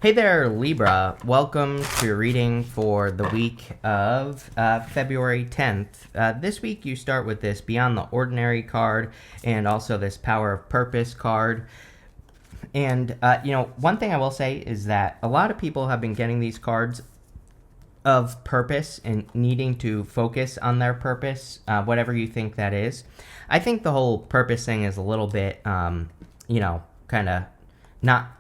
Hey there, Libra. Welcome to your reading for the week of February 10th. This week you start with this Beyond the Ordinary card and also this Power of Purpose card. And, one thing I will say is that a lot of people have been getting these cards of purpose and needing to focus on their purpose, whatever you think that is. I think the whole purpose thing is a little bit, kind of not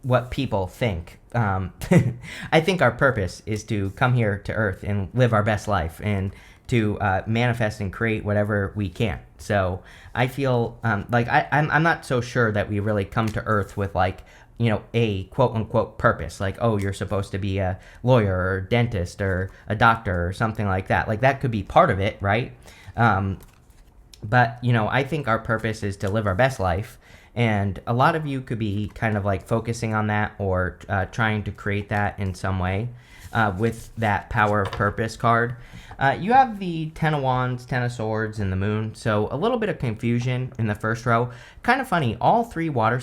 what people think. I think our purpose is to come here to Earth and live our best life and to manifest and create whatever we can. So I feel like I'm not so sure that we really come to Earth with a quote unquote purpose. Like, oh, you're supposed to be a lawyer or a dentist or a doctor or something like that. Like that could be part of it, right? But I think our purpose is to live our best life. And a lot of you could be kind of like focusing on that or trying to create that in some way with that Power of Purpose card. You have the Ten of Wands, Ten of Swords, and the Moon. So a little bit of confusion in the first row. Kind of funny. All three air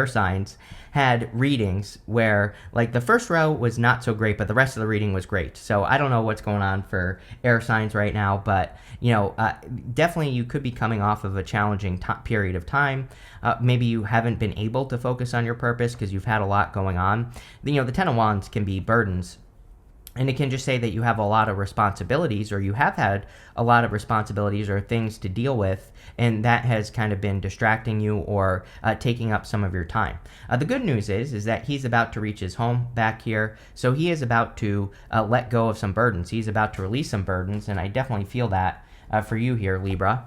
signs had readings where like the first row was not so great, but the rest of the reading was great. So I don't know what's going on for air signs right now, but definitely you could be coming off of a challenging period of time. Maybe you haven't been able to focus on your purpose because you've had a lot going on. The Ten of Wands can be burdens. And it can just say that you have a lot of responsibilities, or you have had a lot of responsibilities or things to deal with, and that has kind of been distracting you or taking up some of your time. The good news is that he's about to reach his home back here, so he is about to let go of some burdens. He's about to release some burdens, and I definitely feel that for you here, Libra.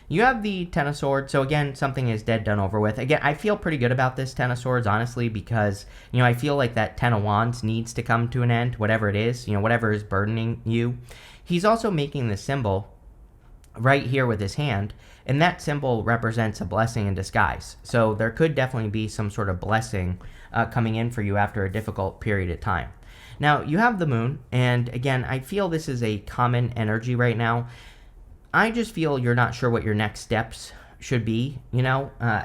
You have the Ten of Swords, so again, something is dead, done, over with. Again, I feel pretty good about this Ten of Swords, honestly, because, I feel like that Ten of Wands needs to come to an end, whatever it is, whatever is burdening you. He's also making the symbol right here with his hand, and that symbol represents a blessing in disguise. So there could definitely be some sort of blessing coming in for you after a difficult period of time. Now, you have the Moon, and again, I feel this is a common energy right now. I just feel you're not sure what your next steps should be,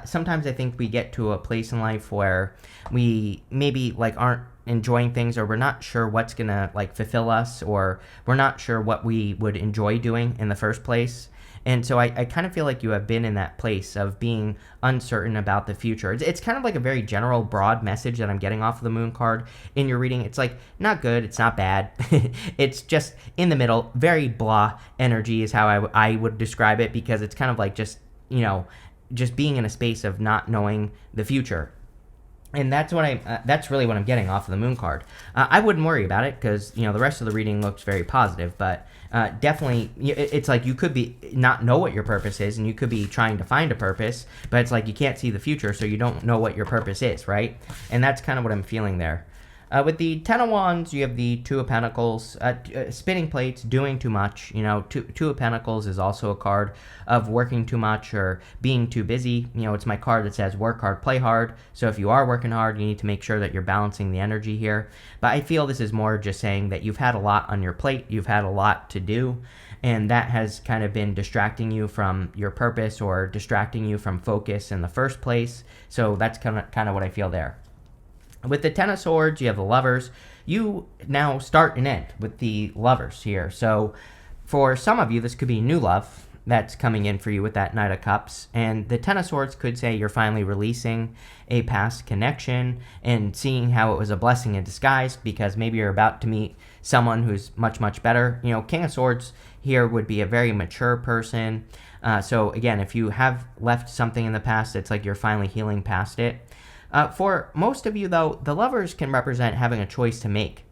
Sometimes I think we get to a place in life where we maybe aren't enjoying things, or we're not sure what's going to fulfill us, or we're not sure what we would enjoy doing in the first place. And so I kind of feel like you have been in that place of being uncertain about the future. It's kind of like a very general, broad message that I'm getting off of the Moon card in your reading. It's like, not good, it's not bad. It's just in the middle, very blah energy is how I would describe it, because it's kind of like just being in a space of not knowing the future. And that's really what I'm getting off of the Moon card. I wouldn't worry about it because, the rest of the reading looks very positive, but definitely it's like you could be not know what your purpose is, and you could be trying to find a purpose, but it's like you can't see the future, so you don't know what your purpose is, right? And that's kind of what I'm feeling there. With the Ten of Wands, you have the Two of Pentacles, spinning plates, doing too much. Two of Pentacles is also a card of working too much or being too busy. It's my card that says work hard, play hard. So if you are working hard, you need to make sure that you're balancing the energy here. But I feel this is more just saying that you've had a lot on your plate, you've had a lot to do, and that has kind of been distracting you from your purpose or distracting you from focus in the first place. So that's kind of what I feel there. With the Ten of Swords, you have the Lovers. You now start and end with the Lovers here. So for some of you, this could be new love that's coming in for you with that Knight of Cups. And the Ten of Swords could say you're finally releasing a past connection and seeing how it was a blessing in disguise, because maybe you're about to meet someone who's much, much better. King of Swords here would be a very mature person. So again, if you have left something in the past, it's like you're finally healing past it. For most of you, though, the Lovers can represent having a choice to make.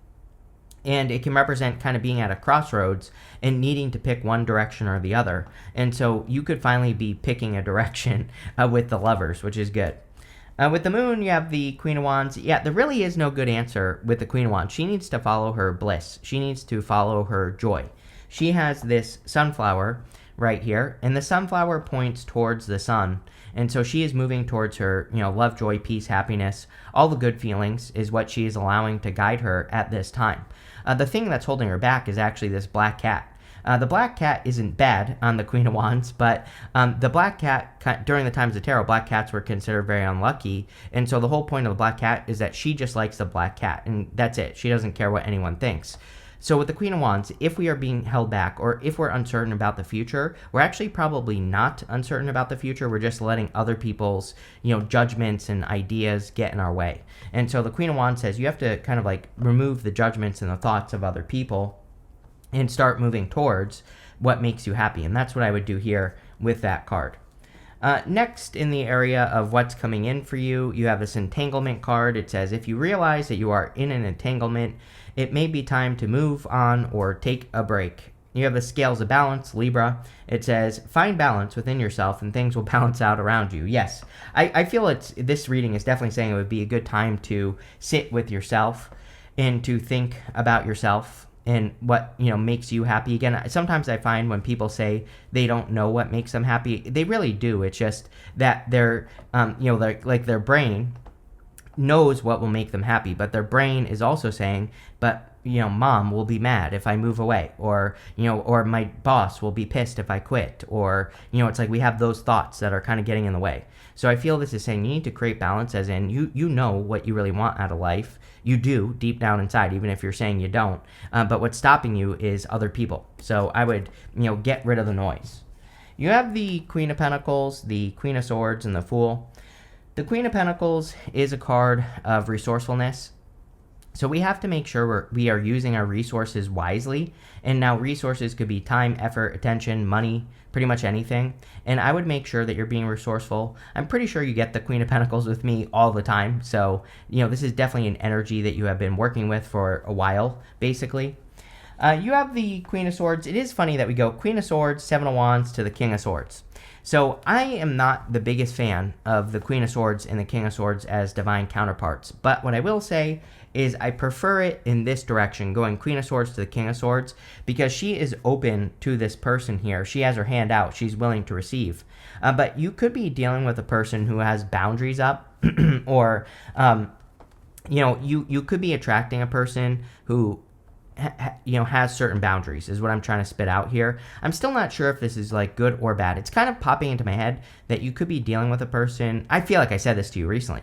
And it can represent kind of being at a crossroads and needing to pick one direction or the other. And so you could finally be picking a direction with the Lovers, which is good. With the Moon, you have the Queen of Wands. Yeah, there really is no good answer with the Queen of Wands. She needs to follow her bliss. She needs to follow her joy. She has this sunflower right here, and the sunflower points towards the sun. And so she is moving towards her, love, joy, peace, happiness, all the good feelings is what she is allowing to guide her at this time. The thing that's holding her back is actually this black cat. The black cat isn't bad on the Queen of Wands, but the black cat, during the times of tarot, black cats were considered very unlucky. And so the whole point of the black cat is that she just likes the black cat, and that's it. She doesn't care what anyone thinks. So with the Queen of Wands, if we are being held back or if we're uncertain about the future, we're actually probably not uncertain about the future. We're just letting other people's, judgments and ideas get in our way. And so the Queen of Wands says you have to kind of like remove the judgments and the thoughts of other people and start moving towards what makes you happy. And that's what I would do here with that card. Next, in the area of what's coming in for you, you have this entanglement card. It says, if you realize that you are in an entanglement, it may be time to move on or take a break. You have the scales of balance, Libra. It says, find balance within yourself and things will balance out around you. Yes, I feel this reading is definitely saying it would be a good time to sit with yourself and to think about yourself and what makes you happy. Again, sometimes I find when people say they don't know what makes them happy, they really do. It's just that their their brain knows what will make them happy, but their brain is also saying, but mom will be mad if I move away, or or my boss will be pissed if I quit, or it's like we have those thoughts that are kind of getting in the way. So I feel this is saying you need to create balance, as in you know what you really want out of life. You do deep down inside, even if you're saying you don't. But what's stopping you is other people. So I would get rid of the noise. You have the Queen of Pentacles, the Queen of Swords, and the Fool. The Queen of Pentacles is a card of resourcefulness. So we have to make sure we are using our resources wisely. And now resources could be time, effort, attention, money, pretty much anything. And I would make sure that you're being resourceful. I'm pretty sure you get the Queen of Pentacles with me all the time. So, this is definitely an energy that you have been working with for a while, basically. You have the Queen of Swords. It is funny that we go Queen of Swords, Seven of Wands to the King of Swords. So I am not the biggest fan of the Queen of Swords and the King of Swords as divine counterparts. But what I will say is I prefer it in this direction, going Queen of Swords to the King of Swords, because she is open to this person here. She has her hand out. She's willing to receive. But you could be dealing with a person who has boundaries up or, you could be attracting a person who has certain boundaries, is what I'm trying to spit out here. I'm still not sure if this is like good or bad. It's kind of popping into my head that you could be dealing with a person. I feel like I said this to you recently.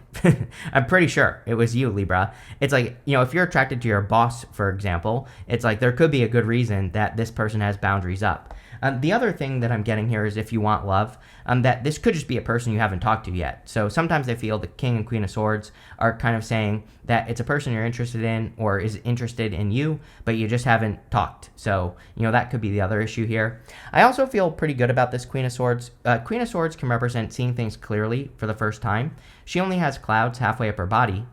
I'm pretty sure it was you, Libra. It's like, if you're attracted to your boss, for example, it's like there could be a good reason that this person has boundaries up. The other thing that I'm getting here is if you want love, that this could just be a person you haven't talked to yet. So sometimes I feel the King and Queen of Swords are kind of saying that it's a person you're interested in or is interested in you, but you just haven't talked. So, that could be the other issue here. I also feel pretty good about this Queen of Swords. Queen of Swords can represent seeing things clearly for the first time. She only has clouds halfway up her body,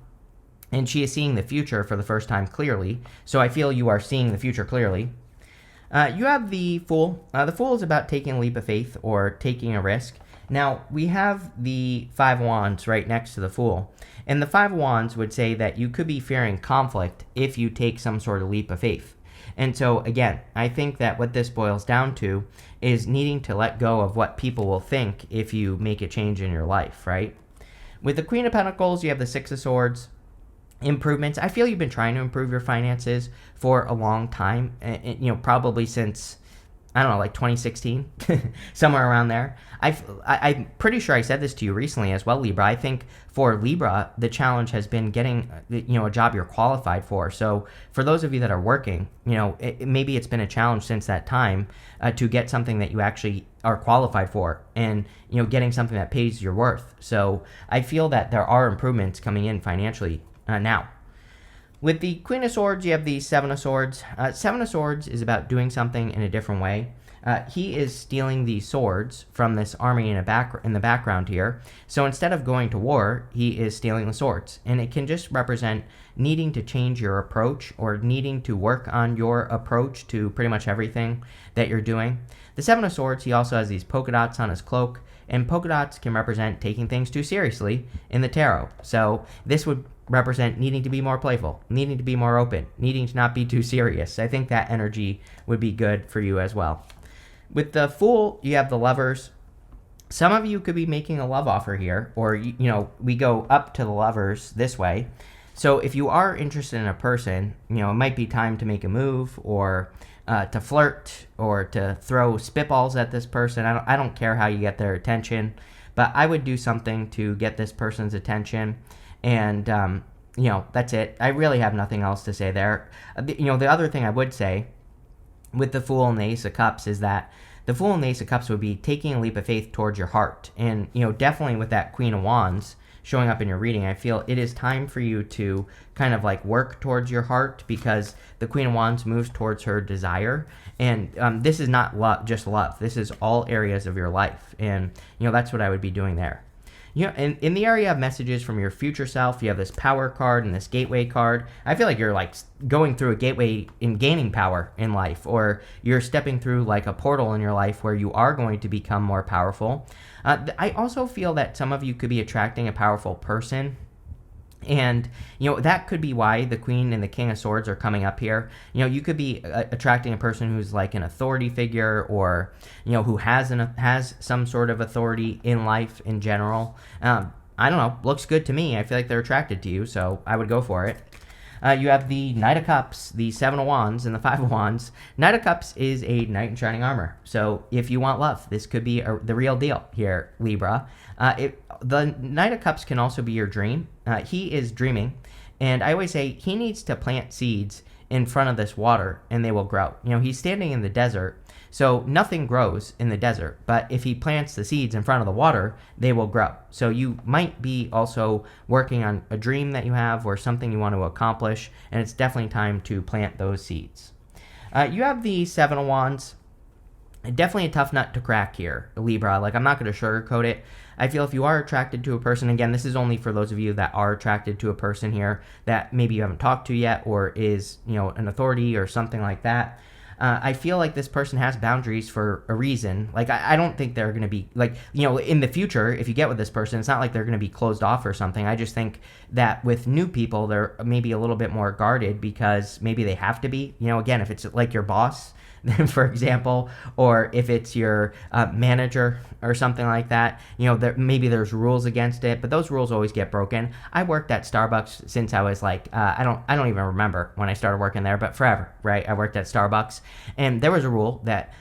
and she is seeing the future for the first time clearly. So I feel you are seeing the future clearly. You have the Fool. The Fool is about taking a leap of faith or taking a risk. Now, we have the Five of Wands right next to the Fool. And the Five of Wands would say that you could be fearing conflict if you take some sort of leap of faith. And so, again, I think that what this boils down to is needing to let go of what people will think if you make a change in your life, right? With the Queen of Pentacles, you have the Six of Swords. Improvements. I feel you've been trying to improve your finances for a long time, probably since, I don't know, like 2016, somewhere around there. I'm pretty sure I said this to you recently as well, Libra. I think for Libra, the challenge has been getting, a job you're qualified for. So for those of you that are working, maybe it's been a challenge since that time to get something that you actually are qualified for and, getting something that pays your worth. So I feel that there are improvements coming in financially now. With the Queen of Swords, you have the Seven of Swords. Seven of Swords is about doing something in a different way. He is stealing the swords from this army in the background here. So instead of going to war, he is stealing the swords. And it can just represent needing to change your approach or needing to work on your approach to pretty much everything that you're doing. The Seven of Swords, he also has these polka dots on his cloak. And polka dots can represent taking things too seriously in the tarot. So this would represent needing to be more playful, needing to be more open, needing to not be too serious. I think that energy would be good for you as well. With the Fool, you have the Lovers. Some of you could be making a love offer here, or, we go up to the Lovers this way. So if you are interested in a person, it might be time to make a move, or to flirt, or to throw spitballs at this person. I don't care how you get their attention, but I would do something to get this person's attention. And, that's it. I really have nothing else to say there. The other thing I would say with the Fool and the Ace of Cups is that the Fool and the Ace of Cups would be taking a leap of faith towards your heart. And, definitely with that Queen of Wands showing up in your reading, I feel it is time for you to kind of like work towards your heart, because the Queen of Wands moves towards her desire. And this is not just love. This is all areas of your life. And, that's what I would be doing there. In the area of messages from your future self, you have this power card and this gateway card. I feel like you're like going through a gateway in gaining power in life, or you're stepping through like a portal in your life where you are going to become more powerful. I also feel that some of you could be attracting a powerful person. And, that could be why the Queen and the King of Swords are coming up here. You could be attracting a person who's like an authority figure, or, who has some sort of authority in life in general. I don't know. Looks good to me. I feel like they're attracted to you, so I would go for it. You have the Knight of Cups, the Seven of Wands, and the Five of Wands. Knight of Cups is a knight in shining armor. So if you want love, this could be the real deal here, Libra. The Knight of Cups can also be your dream. He is dreaming, and I always say he needs to plant seeds in front of this water, and they will grow. He's standing in the desert, so nothing grows in the desert. But if he plants the seeds in front of the water, they will grow. So you might be also working on a dream that you have, or something you want to accomplish, and it's definitely time to plant those seeds. You have the Seven of Wands. Definitely a tough nut to crack here, Libra. Like, I'm not going to sugarcoat it. I feel if you are attracted to a person, again, this is only for those of you that are attracted to a person here that maybe you haven't talked to yet, or is, an authority or something like that. I feel like this person has boundaries for a reason. Like, I don't think they're going to be, like, in the future, if you get with this person, it's not like they're going to be closed off or something. I just think that with new people, they're maybe a little bit more guarded, because maybe they have to be. Again, if it's like your boss, for example, or if it's your manager or something like that, maybe there's rules against it, but those rules always get broken. I worked at Starbucks since I was like, I don't even remember when I started working there, but forever, right? I worked at Starbucks, and there was a rule that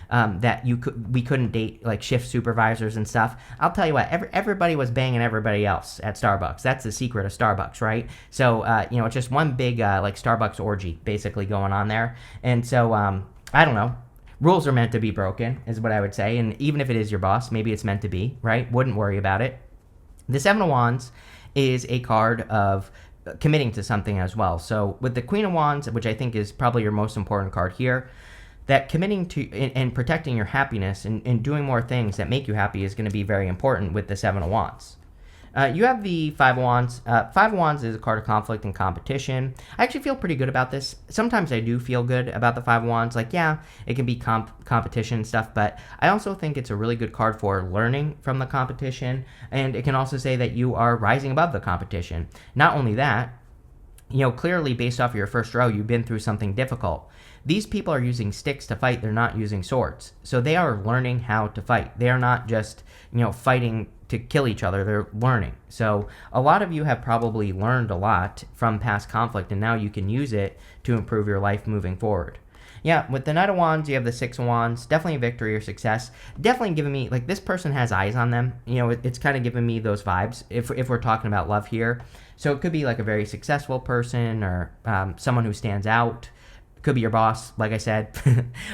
we couldn't date like shift supervisors and stuff. I'll tell you what, everybody was banging everybody else at Starbucks. That's the secret of Starbucks, right? So it's just one big like Starbucks orgy basically going on there, and so. I don't know. Rules are meant to be broken, is what I would say. And even if it is your boss, maybe it's meant to be, right? Wouldn't worry about it. The Seven of Wands is a card of committing to something as well. So with the Queen of Wands, which I think is probably your most important card here, that committing to and protecting your happiness and doing more things that make you happy is going to be very important with the Seven of Wands. You have the Five of Wands. Five of Wands is a card of conflict and competition. I actually feel pretty good about this. Sometimes I do feel good about the Five of Wands. Like, yeah, it can be competition and stuff, but I also think it's a really good card for learning from the competition, and it can also say that you are rising above the competition. Not only that, clearly based off of your first row, you've been through something difficult. These people are using sticks to fight. They're not using swords. So they are learning how to fight. They are not just, fighting to kill each other. They're learning. So a lot of you have probably learned a lot from past conflict, and now you can use it to improve your life moving forward. Yeah, with the Knight of Wands, you have the Six of Wands. Definitely victory or success. Definitely giving me, like, this person has eyes on them. It's kind of giving me those vibes if we're talking about love here. So it could be like a very successful person, or someone who stands out. Could be your boss, like I said,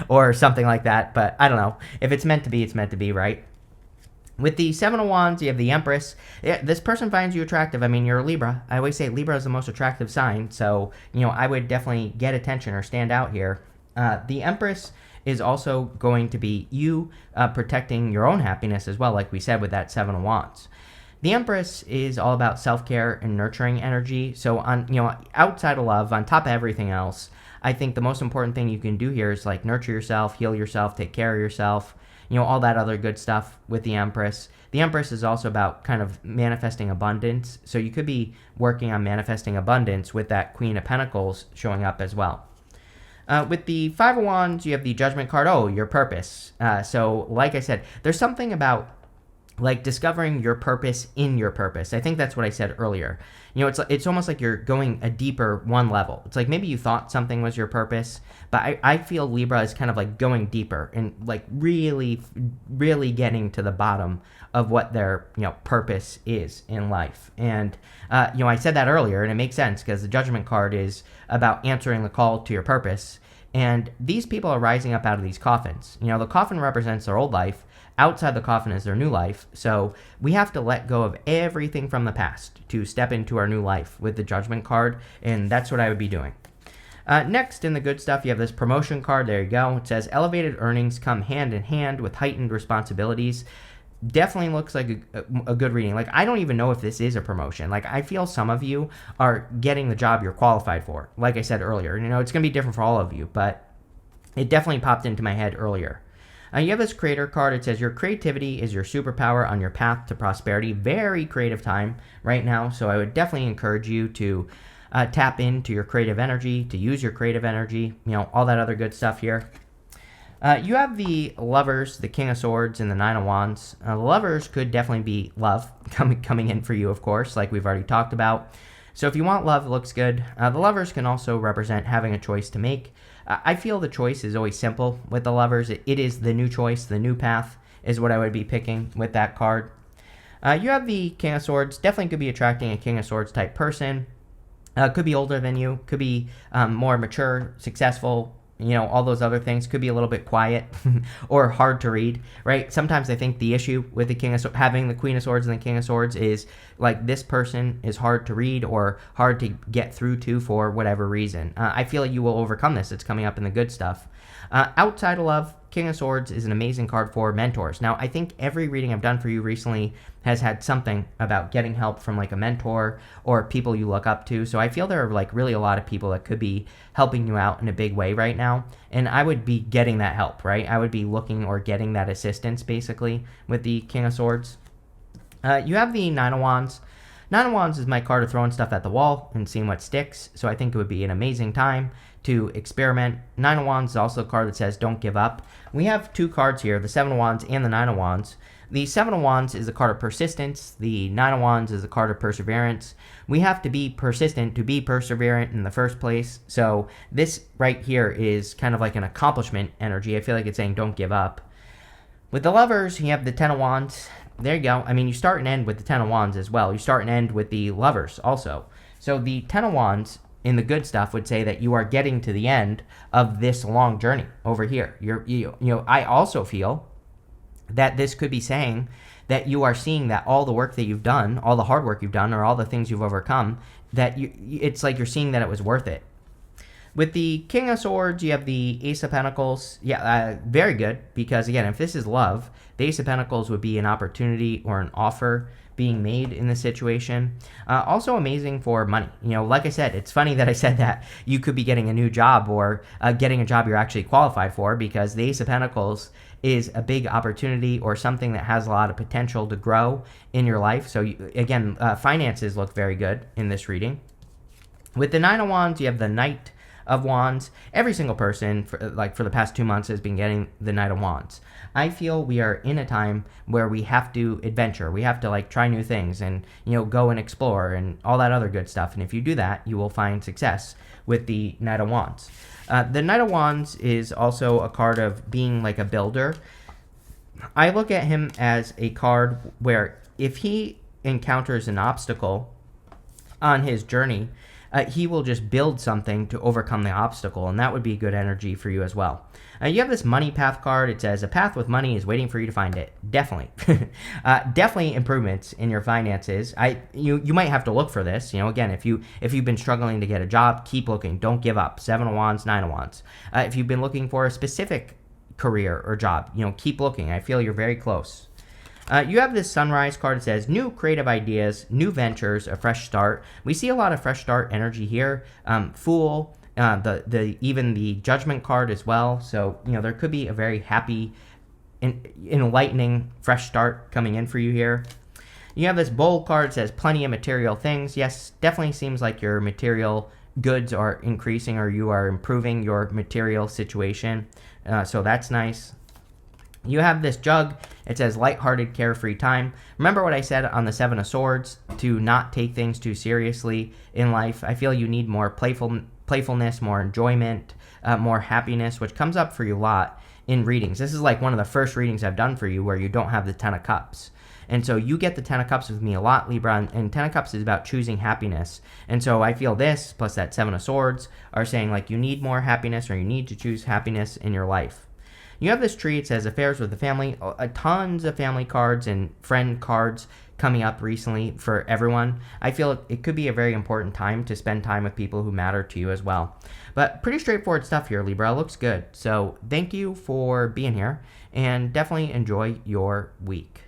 or something like that. But I don't know. If it's meant to be, it's meant to be, right? With the Seven of Wands, you have the Empress. This person finds you attractive. I mean, you're a Libra. I always say Libra is the most attractive sign. So, I would definitely get attention or stand out here. The Empress is also going to be you protecting your own happiness as well, like we said with that Seven of Wands. The Empress is all about self-care and nurturing energy. So outside of love, on top of everything else, I think the most important thing you can do here is like nurture yourself, heal yourself, take care of yourself, all that other good stuff with the Empress. The Empress is also about kind of manifesting abundance. So you could be working on manifesting abundance with that Queen of Pentacles showing up as well. With the Five of Wands, you have the Judgment card. Oh, your purpose. So like I said, there's something about like discovering your purpose in your purpose. I think that's what I said earlier. It's almost like you're going a deeper one level. It's like maybe you thought something was your purpose, but I feel Libra is kind of like going deeper and like really, really getting to the bottom of what their purpose is in life. And I said that earlier, and it makes sense because the Judgment card is about answering the call to your purpose. And these people are rising up out of these coffins. The coffin represents their old life. Outside the coffin is their new life. So we have to let go of everything from the past to step into our new life with the Judgment card. And that's what I would be doing. Next, in the good stuff, you have this promotion card. There you go. It says elevated earnings come hand in hand with heightened responsibilities. Definitely looks like a good reading. Like, I don't even know if this is a promotion. Like, I feel some of you are getting the job you're qualified for. Like I said earlier, it's going to be different for all of you, but it definitely popped into my head earlier. You have this creator card. It says your creativity is your superpower on your path to prosperity. Very creative time right now. So I would definitely encourage you to tap into your creative energy, to use your creative energy, all that other good stuff here. You have the Lovers, the King of Swords, and the Nine of Wands. The Lovers could definitely be love coming in for you, of course, like we've already talked about. So if you want love, it looks good. The Lovers can also represent having a choice to make. I feel the choice is always simple with the Lovers. It is the new choice, the new path is what I would be picking with that card. You have the King of Swords. Definitely could be attracting a King of Swords type person. Could be older than you. Could be more mature, successful, all those other things. Could be a little bit quiet or hard to read, right? Sometimes I think the issue with the having the Queen of Swords and the King of Swords is like this person is hard to read or hard to get through to for whatever reason. I feel like you will overcome this. It's coming up in the good stuff. Outside of love, King of Swords is an amazing card for mentors. Now, I think every reading I've done for you recently has had something about getting help from like a mentor or people you look up to. So I feel there are like really a lot of people that could be helping you out in a big way right now. And I would be getting that help, right? I would be looking or getting that assistance basically with the King of Swords. You have the Nine of Wands. Nine of Wands is my card of throwing stuff at the wall and seeing what sticks. So I think it would be an amazing time to experiment. Nine of Wands is also a card that says don't give up. We have two cards here, the Seven of Wands and the Nine of Wands. The Seven of Wands is a card of persistence. The Nine of Wands is a card of perseverance. We have to be persistent to be perseverant in the first place. So this right here is kind of like an accomplishment energy. I feel like it's saying don't give up. With the Lovers, you have the Ten of Wands. There you go. I mean, you start and end with the Ten of Wands as well. You start and end with the Lovers also. So the Ten of Wands in the good stuff would say that you are getting to the end of this long journey over here. I also feel that this could be saying that you are seeing that all the work that you've done, all the hard work you've done, or all the things you've overcome, that it's like you're seeing that it was worth it. With the King of Swords, you have the Ace of Pentacles. Yeah, very good, because again, if this is love, the Ace of Pentacles would be an opportunity or an offer being made in this situation. Also amazing for money. Like I said, it's funny that I said that you could be getting a new job or getting a job you're actually qualified for, because the Ace of Pentacles is a big opportunity or something that has a lot of potential to grow in your life. So again, finances look very good in this reading. With the Nine of Wands, you have the Knight of Wands. Every single person for the past 2 months has been getting the Knight of Wands. I feel we are in a time where we have to adventure. We have to try new things and go and explore and all that other good stuff. And if you do that, you will find success with the Knight of Wands. The Knight of Wands is also a card of being like a builder. I look at him as a card where if he encounters an obstacle on his journey, he will just build something to overcome the obstacle, and that would be good energy for you as well. You have this money path card. It says a path with money is waiting for you to find it. Definitely. Definitely improvements in your finances. You might have to look for this. Again, if you've been struggling to get a job, keep looking. Don't give up. Seven of Wands, Nine of Wands. If you've been looking for a specific career or job, keep looking. I feel you're very close. You have this Sunrise card. It says new creative ideas, new ventures, a fresh start. We see a lot of fresh start energy here. Fool, even the Judgment card as well. So there could be a very happy, enlightening fresh start coming in for you here. You have this Bowl card. It says plenty of material things. Yes, definitely seems like your material goods are increasing or you are improving your material situation. So that's nice. You have this jug. It says lighthearted, carefree time. Remember what I said on the Seven of Swords, to not take things too seriously in life. I feel you need more playfulness, more enjoyment, more happiness, which comes up for you a lot in readings. This is like one of the first readings I've done for you where you don't have the Ten of Cups. And so you get the Ten of Cups with me a lot, Libra, and Ten of Cups is about choosing happiness. And so I feel this, plus that Seven of Swords, are saying like you need more happiness, or you need to choose happiness in your life. You have this tree. It says affairs with the family. Tons of family cards and friend cards coming up recently for everyone. I feel it could be a very important time to spend time with people who matter to you as well. But pretty straightforward stuff here, Libra. Looks good. So thank you for being here, and definitely enjoy your week.